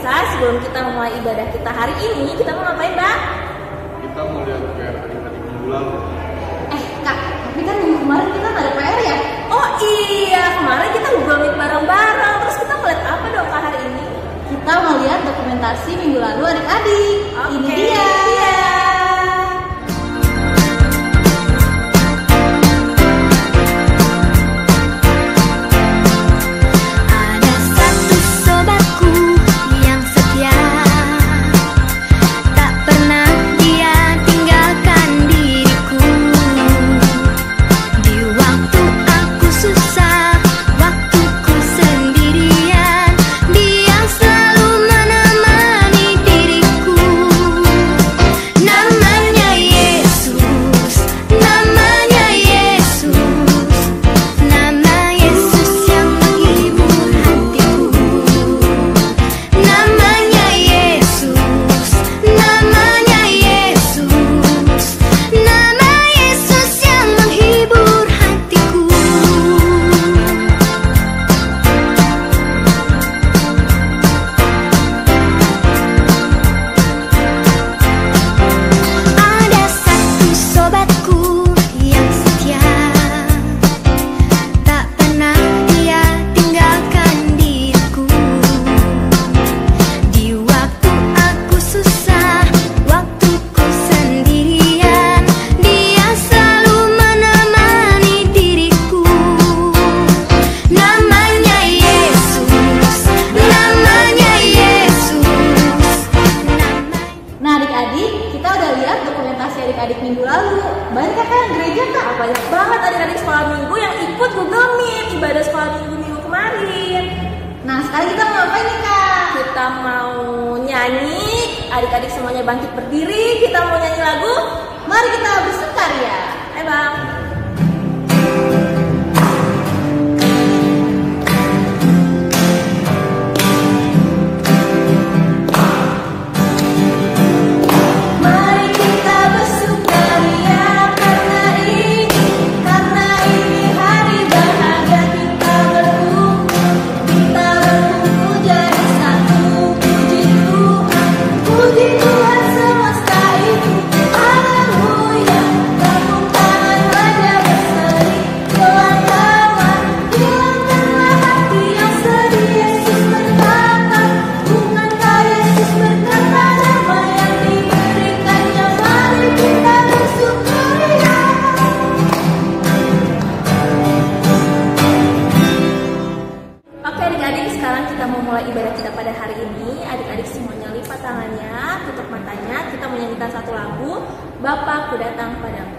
biasa, sebelum kita memulai ibadah kita hari ini, kita mau ngapain, Bang? Kita mau lihat PR adik-adik minggu lalu. Kak, tapi kan minggu kemarin kita nggak ada PR ya? Oh iya, kemarin kita Google Meet bareng-bareng. Terus kita ngeliat apa dong Kak hari ini? Kita mau lihat dokumentasi minggu lalu adik-adik. Ini dia. Adik-adik minggu lalu, banyak kan gereja Kak, banyak banget adik-adik sekolah minggu yang ikut Google Meet ibadah sekolah minggu kemarin. Nah sekarang kita mau ngapain nih Kak? Kita mau nyanyi, adik-adik semuanya bangkit berdiri, kita mau nyanyi lagu Mari Kita Bersukaria. Ayo Bang. Ibadah kita pada hari ini, adik-adik semuanya lipat tangannya, tutup matanya, kita menyanyikan satu lagu, Bapa Ku Datang Padamu.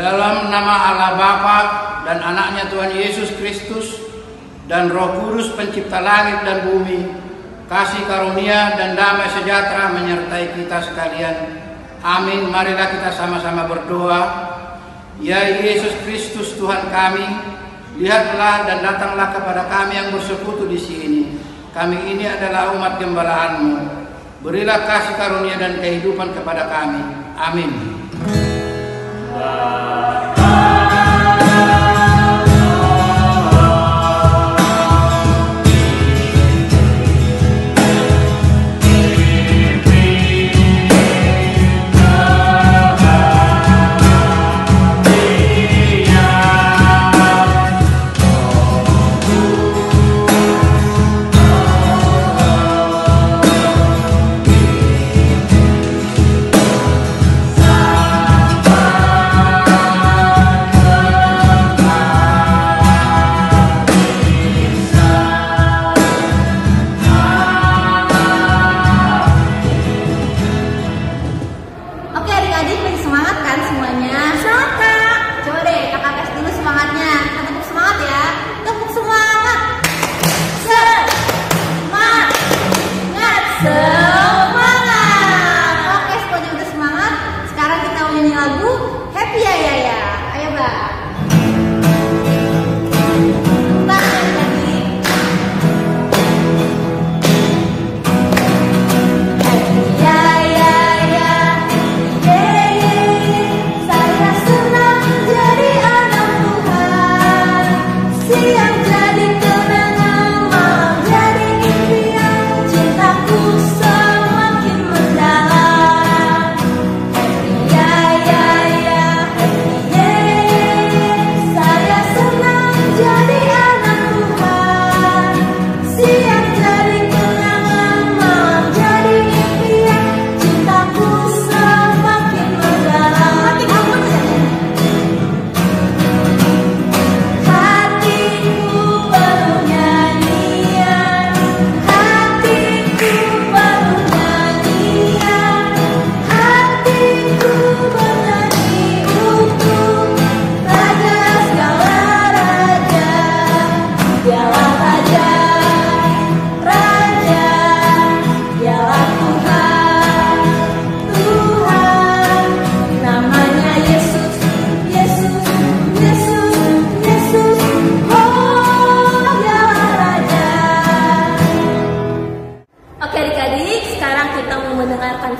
Dalam nama Allah Bapa dan anaknya Tuhan Yesus Kristus, dan Roh Kudus pencipta langit dan bumi, kasih karunia dan damai sejahtera menyertai kita sekalian. Amin. Marilah kita sama-sama berdoa. Ya Yesus Kristus Tuhan kami, lihatlah dan datanglah kepada kami yang bersekutu di sini. Kami ini adalah umat gembala-Mu. Berilah kasih karunia dan kehidupan kepada kami. Amin.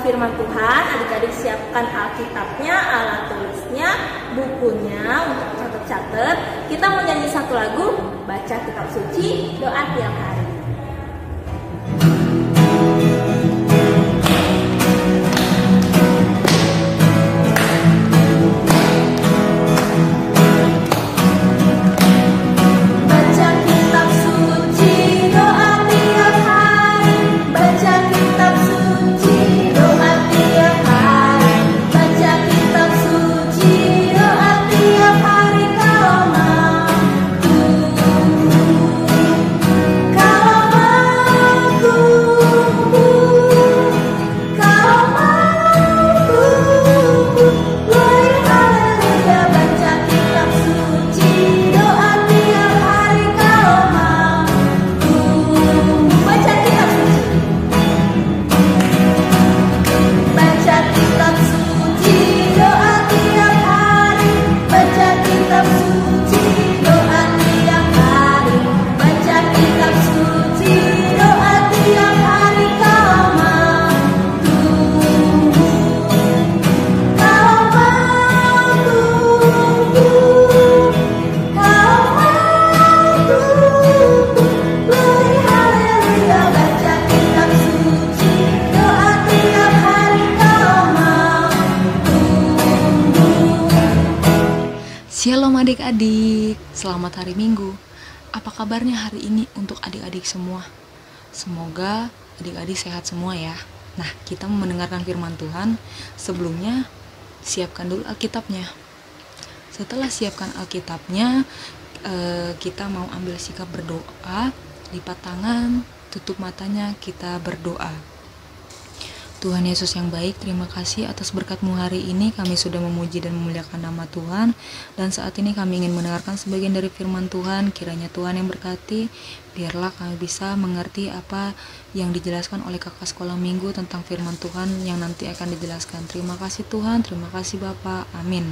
Firman Tuhan, adik-adik siapkan Alkitabnya, alat tulisnya, bukunya untuk catat-catat. Kita menyanyi satu lagu, baca kitab suci, doa tiap hari. Shalom adik-adik, selamat hari Minggu. Apa kabarnya hari ini untuk adik-adik semua? Semoga adik-adik sehat semua ya. Nah, kita mau mendengarkan firman Tuhan. Sebelumnya, siapkan dulu Alkitabnya. Setelah siapkan Alkitabnya, kita mau ambil sikap berdoa. Lipat tangan, tutup matanya, kita berdoa. Tuhan Yesus yang baik, terima kasih atas berkat-Mu hari ini. Kami sudah memuji dan memuliakan nama Tuhan. Dan saat ini kami ingin mendengarkan sebagian dari firman Tuhan. Kiranya Tuhan yang berkati, biarlah kami bisa mengerti apa yang dijelaskan oleh kakak sekolah minggu tentang firman Tuhan yang nanti akan dijelaskan. Terima kasih Tuhan, terima kasih Bapak. Amin.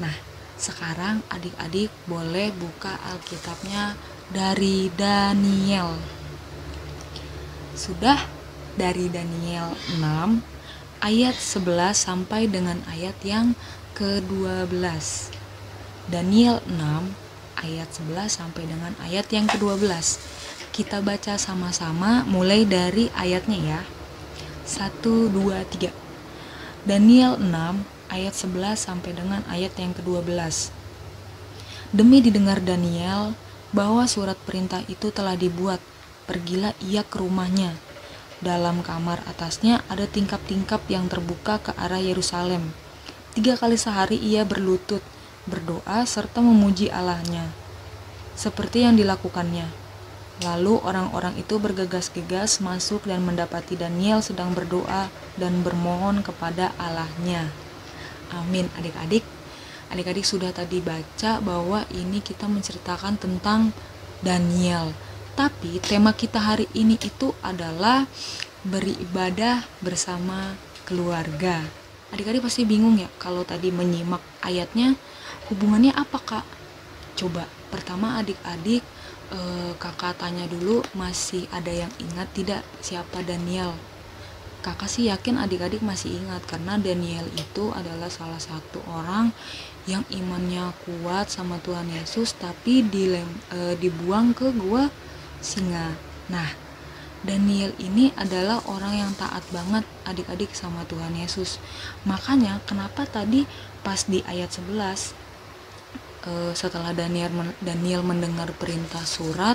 Nah, sekarang adik-adik boleh buka Alkitabnya dari Daniel. Sudah? Dari Daniel 6 ayat 11 sampai dengan ayat yang ke-12. Daniel 6 ayat 11 sampai dengan ayat yang ke-12. Kita baca sama-sama mulai dari ayatnya ya. 1, 2, 3. Daniel 6 ayat 11 sampai dengan ayat yang ke-12. Demi didengar Daniel bahwa surat perintah itu telah dibuat, pergilah ia ke rumahnya. Dalam kamar atasnya ada tingkap-tingkap yang terbuka ke arah Yerusalem. 3 kali sehari ia berlutut, berdoa serta memuji Allahnya, seperti yang dilakukannya. Lalu orang-orang itu bergegas-gegas masuk dan mendapati Daniel sedang berdoa dan bermohon kepada Allahnya. Amin. Adik-adik sudah tadi baca bahwa ini kita menceritakan tentang Daniel. Tapi tema kita hari ini itu adalah beribadah bersama keluarga. Adik-adik pasti bingung ya kalau tadi menyimak ayatnya, hubungannya apa Kak? Coba pertama adik-adik kakak tanya dulu, masih ada yang ingat tidak siapa Daniel? Kakak sih yakin adik-adik masih ingat, karena Daniel itu adalah salah satu orang yang imannya kuat sama Tuhan Yesus, tapi dibuang ke gua singa. Nah, Daniel ini adalah orang yang taat banget adik-adik sama Tuhan Yesus. Makanya kenapa tadi pas di ayat 11 setelah Daniel mendengar perintah surat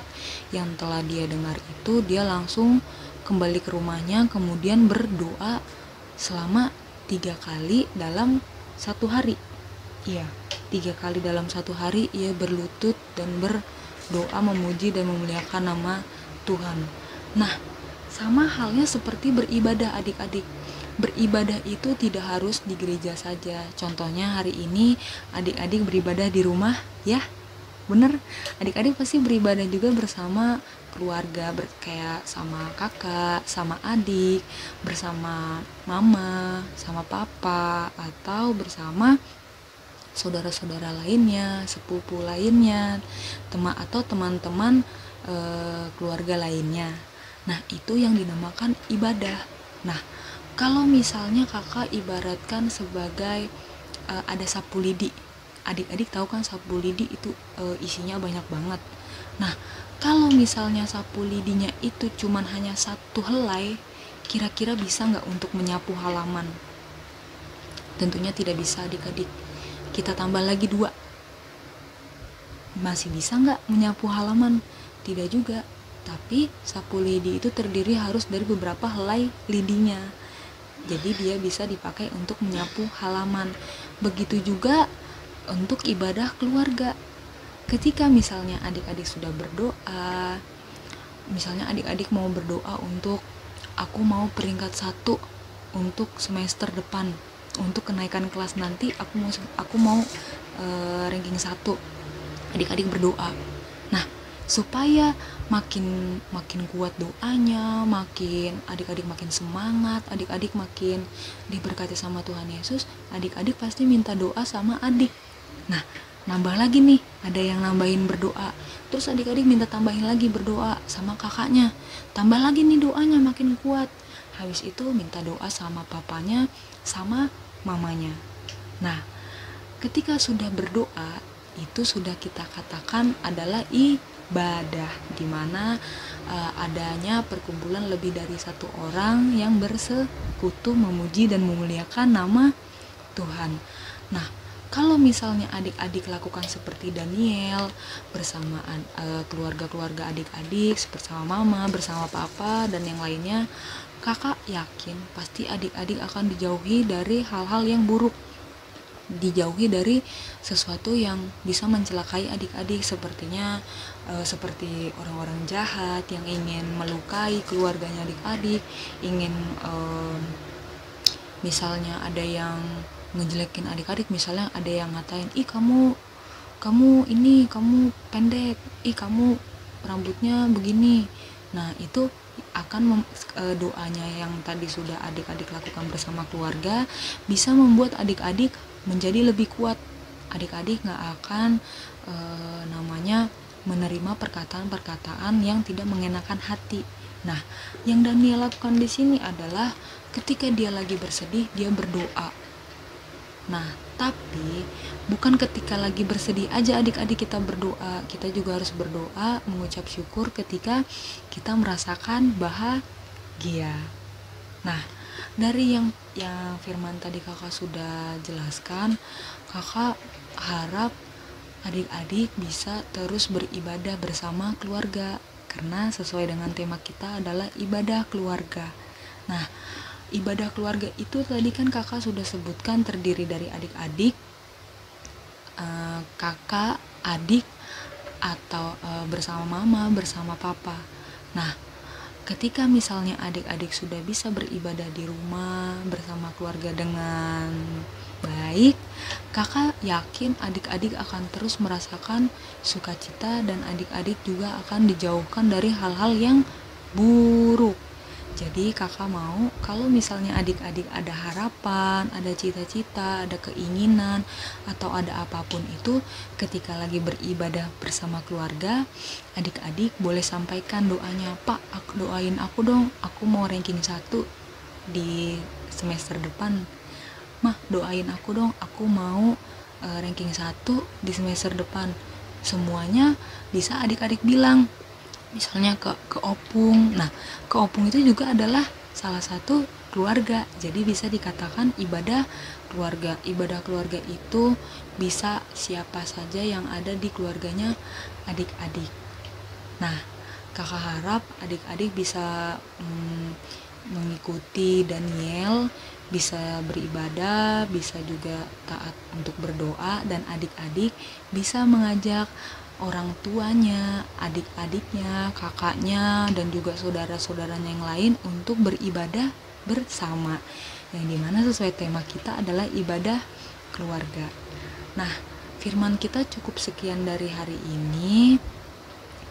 yang telah dia dengar itu, dia langsung kembali ke rumahnya, kemudian berdoa selama 3 kali dalam 1 hari. Iya, 3 kali dalam 1 hari ia berlutut dan berdoa memuji dan memuliakan nama Tuhan. Nah, sama halnya seperti beribadah adik-adik. Beribadah itu tidak harus di gereja saja. Contohnya hari ini adik-adik beribadah di rumah ya. Bener, adik-adik pasti beribadah juga bersama keluarga, kayak sama kakak, sama adik, bersama mama, sama papa, atau bersama saudara-saudara lainnya, sepupu lainnya, teman-teman keluarga lainnya. Nah, itu yang dinamakan ibadah. Nah, kalau misalnya kakak ibaratkan sebagai ada sapu lidi. Adik-adik tahu kan sapu lidi itu isinya banyak banget. Nah, kalau misalnya sapu lidinya itu cuman hanya 1 helai, kira-kira bisa nggak untuk menyapu halaman? Tentunya tidak bisa adik-adik. Kita tambah lagi 2. Masih bisa nggak menyapu halaman? Tidak juga. Tapi sapu lidi itu terdiri harus dari beberapa helai lidinya. Jadi dia bisa dipakai untuk menyapu halaman. Begitu juga untuk ibadah keluarga. Ketika misalnya adik-adik sudah berdoa, misalnya adik-adik mau berdoa untuk aku mau peringkat 1 untuk semester depan, untuk kenaikan kelas nanti aku mau ranking 1. Adik-adik berdoa. Nah, supaya makin kuat doanya, makin adik-adik makin semangat, adik-adik makin diberkati sama Tuhan Yesus, adik-adik pasti minta doa sama adik. Nah, nambah lagi nih, ada yang nambahin berdoa, terus adik-adik minta tambahin lagi berdoa sama kakaknya, tambah lagi nih doanya makin kuat. Habis itu minta doa sama papanya, sama mamanya. Nah, ketika sudah berdoa, itu sudah kita katakan adalah ibadah, di mana adanya perkumpulan lebih dari 1 orang yang bersekutu memuji dan memuliakan nama Tuhan. Nah, kalau misalnya adik-adik lakukan seperti Daniel bersamaan keluarga-keluarga adik-adik, bersama mama, bersama papa, dan yang lainnya, kakak yakin pasti adik-adik akan dijauhi dari hal-hal yang buruk. dijauhi dari sesuatu yang bisa mencelakai adik-adik, seperti orang-orang jahat yang ingin melukai keluarganya adik-adik, ingin misalnya ada yang ngejelekin adik-adik, misalnya ada yang ngatain, ih kamu pendek, ih kamu rambutnya begini. Nah itu akan doanya yang tadi sudah adik-adik lakukan bersama keluarga bisa membuat adik-adik menjadi lebih kuat. Adik-adik nggak akan menerima perkataan-perkataan yang tidak mengenakan hati. Nah, yang Daniel lakukan di sini adalah ketika dia lagi bersedih, dia berdoa. Nah, tapi bukan ketika lagi bersedih aja adik-adik kita berdoa, kita juga harus berdoa, mengucap syukur ketika kita merasakan bahagia. Nah, dari yang firman tadi kakak sudah jelaskan, kakak harap adik-adik bisa terus beribadah bersama keluarga, karena sesuai dengan tema kita adalah ibadah keluarga. Nah, ibadah keluarga itu tadi kan kakak sudah sebutkan terdiri dari adik-adik, kakak, adik, atau bersama mama, bersama papa. Nah, ketika misalnya adik-adik sudah bisa beribadah di rumah bersama keluarga dengan baik, kakak yakin adik-adik akan terus merasakan sukacita dan adik-adik juga akan dijauhkan dari hal-hal yang buruk. Jadi kakak mau kalau misalnya adik-adik ada harapan, ada cita-cita, ada keinginan, atau ada apapun itu, ketika lagi beribadah bersama keluarga, adik-adik boleh sampaikan doanya, Pak, doain aku dong, aku mau ranking 1 di semester depan. Mah, doain aku dong, aku mau ranking 1 di semester depan. Semuanya bisa adik-adik bilang. Misalnya ke opung. Nah, ke opung itu juga adalah salah satu keluarga. Jadi bisa dikatakan ibadah keluarga. Ibadah keluarga itu bisa siapa saja yang ada di keluarganya adik-adik. Nah, kakak harap adik-adik bisa mengikuti Daniel, bisa beribadah, bisa juga taat untuk berdoa, dan adik-adik bisa mengajak orang tuanya, adik-adiknya, kakaknya, dan juga saudara-saudaranya yang lain untuk beribadah bersama, yang dimana sesuai tema kita adalah ibadah keluarga. Nah, firman kita cukup sekian dari hari ini.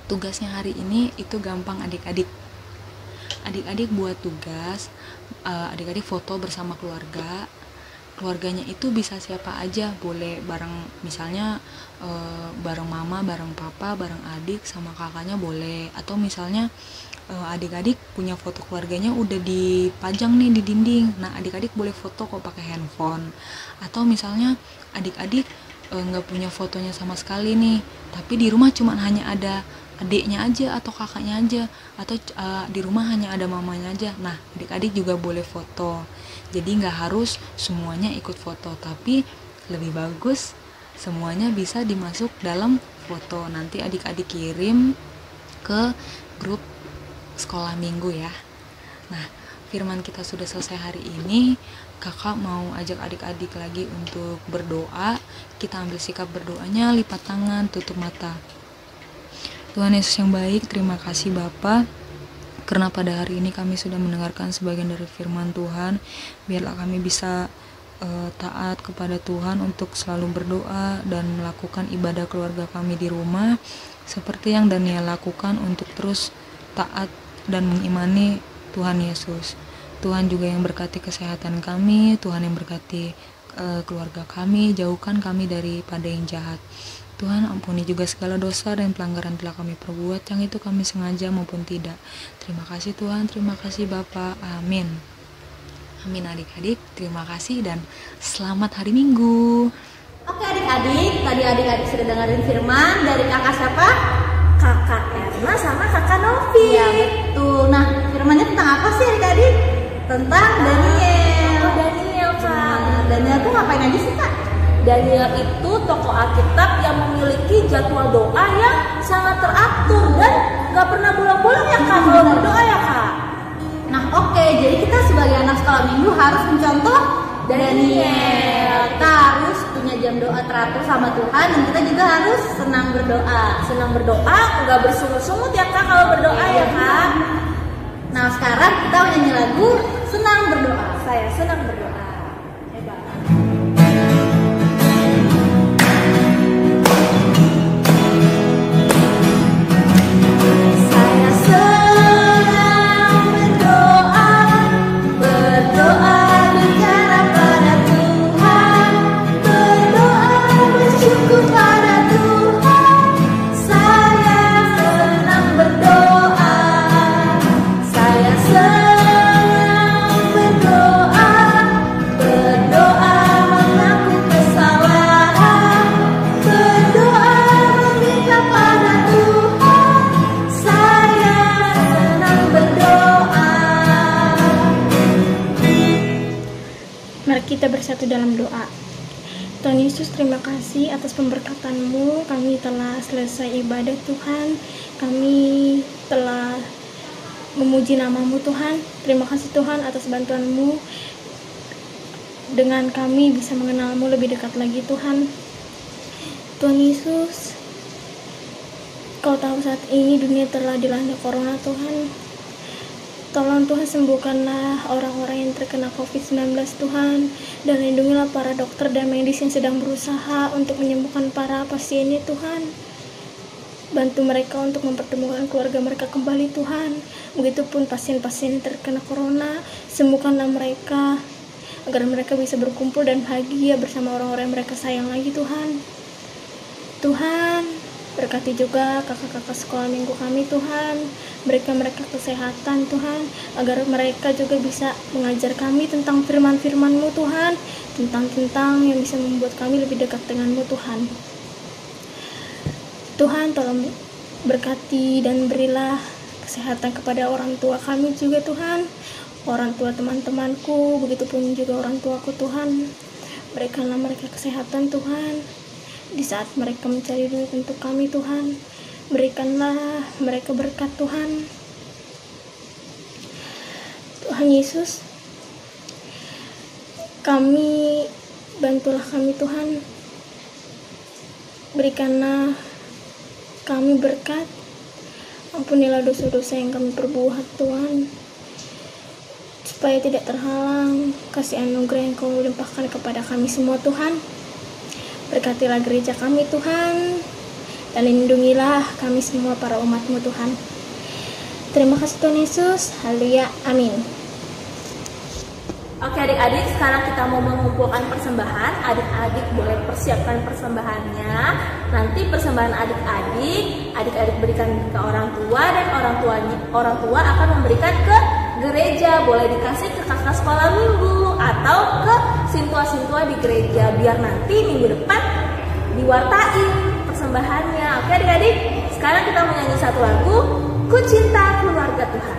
Tugasnya hari ini itu gampang adik-adik. Adik-adik buat tugas, adik-adik foto bersama keluarganya itu bisa siapa aja, boleh bareng, misalnya bareng mama, bareng papa, bareng adik sama kakaknya boleh, atau misalnya adik-adik punya foto keluarganya udah dipajang nih di dinding, nah adik-adik boleh foto kok pakai handphone. Atau misalnya adik-adik nggak punya fotonya sama sekali nih, tapi di rumah cuman hanya ada adiknya aja atau kakaknya aja, atau di rumah hanya ada mamanya aja. Nah, adik-adik juga boleh foto. Jadi nggak harus semuanya ikut foto, tapi lebih bagus semuanya bisa dimasuk dalam foto. Nanti adik-adik kirim ke grup sekolah minggu ya. Nah, firman kita sudah selesai hari ini. Kakak mau ajak adik-adik lagi untuk berdoa. Kita ambil sikap berdoanya, lipat tangan, tutup mata. Tuhan Yesus yang baik, terima kasih Bapa, karena pada hari ini kami sudah mendengarkan sebagian dari firman Tuhan. Biarlah kami bisa taat kepada Tuhan untuk selalu berdoa dan melakukan ibadah keluarga kami di rumah, seperti yang Daniel lakukan untuk terus taat dan mengimani Tuhan Yesus. Tuhan juga yang berkati kesehatan kami, Tuhan yang berkati keluarga kami, jauhkan kami daripada yang jahat. Tuhan, ampuni juga segala dosa dan pelanggaran telah kami perbuat, yang itu kami sengaja maupun tidak. Terima kasih Tuhan, terima kasih Bapa. Amin. Amin adik-adik, terima kasih dan selamat hari Minggu. Oke adik-adik, tadi adik-adik sudah dengerin firman dari kakak siapa? Kakak Erna sama kakak Novi. Ya betul. Nah, firmannya tentang apa sih adik-adik? Tentang Daniel. Oh, Daniel Kak. Daniel tuh ngapain aja sih Kak? Daniel itu tokoh Alkitab yang memiliki jadwal doa yang sangat teratur dan gak pernah bolong-bolong ya Kak kalau berdoa ya Kak. Nah oke, jadi kita sebagai anak sekolah minggu harus mencontoh Daniel. Kita harus punya jam doa teratur sama Tuhan, dan kita juga harus senang berdoa. Senang berdoa, nggak bersungut-sungut ya Kak kalau berdoa ya Kak. Nah sekarang kita nyanyi lagu Senang Berdoa. Saya senang berdoa. Hebat. Saya senang berdoa, berdoa bicara pada Tuhan, berdoa bersyukur pada Tuhan. Saya senang berdoa, saya senang berdoa, berdoa mengaku kesalahan, berdoa meminta pada Tuhan. Saya senang berdoa. Mari kita bersatu dalam doa. Tuhan Yesus, terima kasih atas pemberkatan-Mu. Kami telah selesai ibadah Tuhan. Kami telah memuji nama-Mu Tuhan. Terima kasih Tuhan atas bantuan-Mu. Dengan kami bisa mengenal-Mu lebih dekat lagi Tuhan. Tuhan Yesus, Kau tahu saat ini dunia telah dilanda corona Tuhan. Tolong Tuhan sembuhkanlah orang-orang yang terkena COVID-19 Tuhan, dan lindungilah para dokter dan medis yang sedang berusaha untuk menyembuhkan para pasiennya Tuhan. Bantu mereka untuk mempertemukan keluarga mereka kembali Tuhan. Begitupun pasien-pasien yang terkena corona, sembuhkanlah mereka agar mereka bisa berkumpul dan bahagia bersama orang-orang yang mereka sayang lagi Tuhan. Tuhan, berkati juga kakak-kakak sekolah minggu kami Tuhan. Berikan mereka kesehatan Tuhan, agar mereka juga bisa mengajar kami tentang firman-firman-Mu Tuhan, tentang yang bisa membuat kami lebih dekat dengan-Mu Tuhan. Tuhan, tolong berkati dan berilah kesehatan kepada orang tua kami juga Tuhan, orang tua teman-temanku, begitupun juga orang tuaku Tuhan. Berikanlah mereka kesehatan Tuhan di saat mereka mencari duit untuk kami Tuhan. Berikanlah mereka berkat Tuhan. Tuhan Yesus, bantulah kami Tuhan. Berikanlah kami berkat. Ampunilah dosa-dosa yang kami perbuat Tuhan, supaya tidak terhalang kasih anugerah yang Kau limpahkan kepada kami semua Tuhan. Berkatilah gereja kami Tuhan, dan lindungilah kami semua para umat-Mu Tuhan. Terima kasih Tuhan Yesus. Haleluya. Amin. Oke adik-adik, sekarang kita mau mengumpulkan persembahan. Adik-adik boleh persiapkan persembahannya. Nanti persembahan adik-adik berikan ke orang tua, dan orang tua akan memberikan ke gereja. Boleh dikasih ke kakak sekolah minggu atau ke sintua-sintua di gereja, biar nanti minggu depan diwartain persembahannya. Oke adik-adik, sekarang kita menyanyi satu lagu, Ku Cinta Keluarga Tuhan.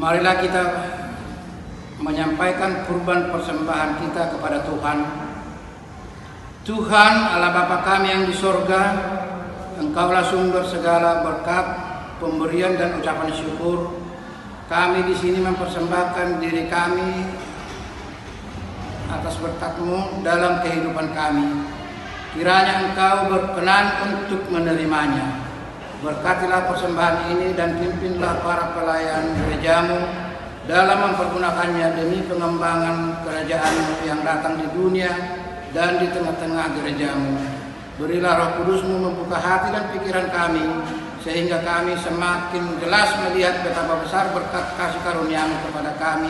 Marilah kita menyampaikan kurban persembahan kita kepada Tuhan. Tuhan Allah Bapa kami yang di sorga, Engkaulah sumber segala berkat, pemberian dan ucapan syukur. Kami di sini mempersembahkan diri kami atas berkat-Mu dalam kehidupan kami. Kiranya Engkau berkenan untuk menerimanya. Berkatilah persembahan ini dan pimpinlah para pelayan gereja-Mu dalam mempergunakannya demi pengembangan kerajaan-Mu yang datang di dunia dan di tengah-tengah gereja-Mu. Berilah Roh Kudus-Mu membuka hati dan pikiran kami, sehingga kami semakin jelas melihat betapa besar berkat kasih karunia-Mu kepada kami.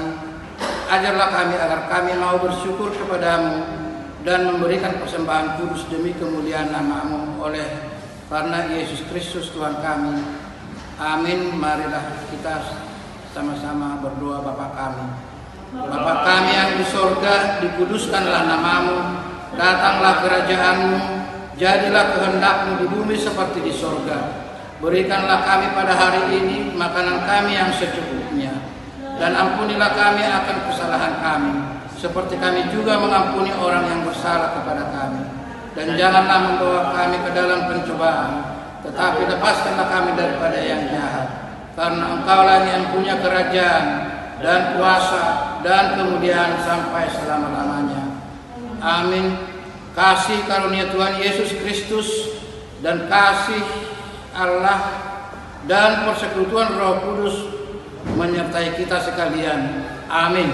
Ajarlah kami agar kami mau bersyukur kepada-Mu dan memberikan persembahan kudus demi kemuliaan nama-Mu oleh karena Yesus Kristus Tuhan kami. Amin. Marilah kita sama-sama berdoa. Bapa kami, Bapa kami yang di sorga, dikuduskanlah nama-Mu, datanglah kerajaan-Mu, jadilah kehendak-Mu di bumi seperti di sorga. Berikanlah kami pada hari ini makanan kami yang secukupnya, dan ampunilah kami akan kesalahan kami, seperti kami juga mengampuni orang yang bersalah kepada kami. Dan janganlah membawa kami ke dalam pencobaan, tetapi lepaskanlah kami daripada yang jahat. Karena Engkaulah yang punya kerajaan dan kuasa dan kemudian sampai selama-lamanya. Amin. Kasih karunia Tuhan Yesus Kristus dan kasih Allah dan persekutuan Roh Kudus menyertai kita sekalian. Amin.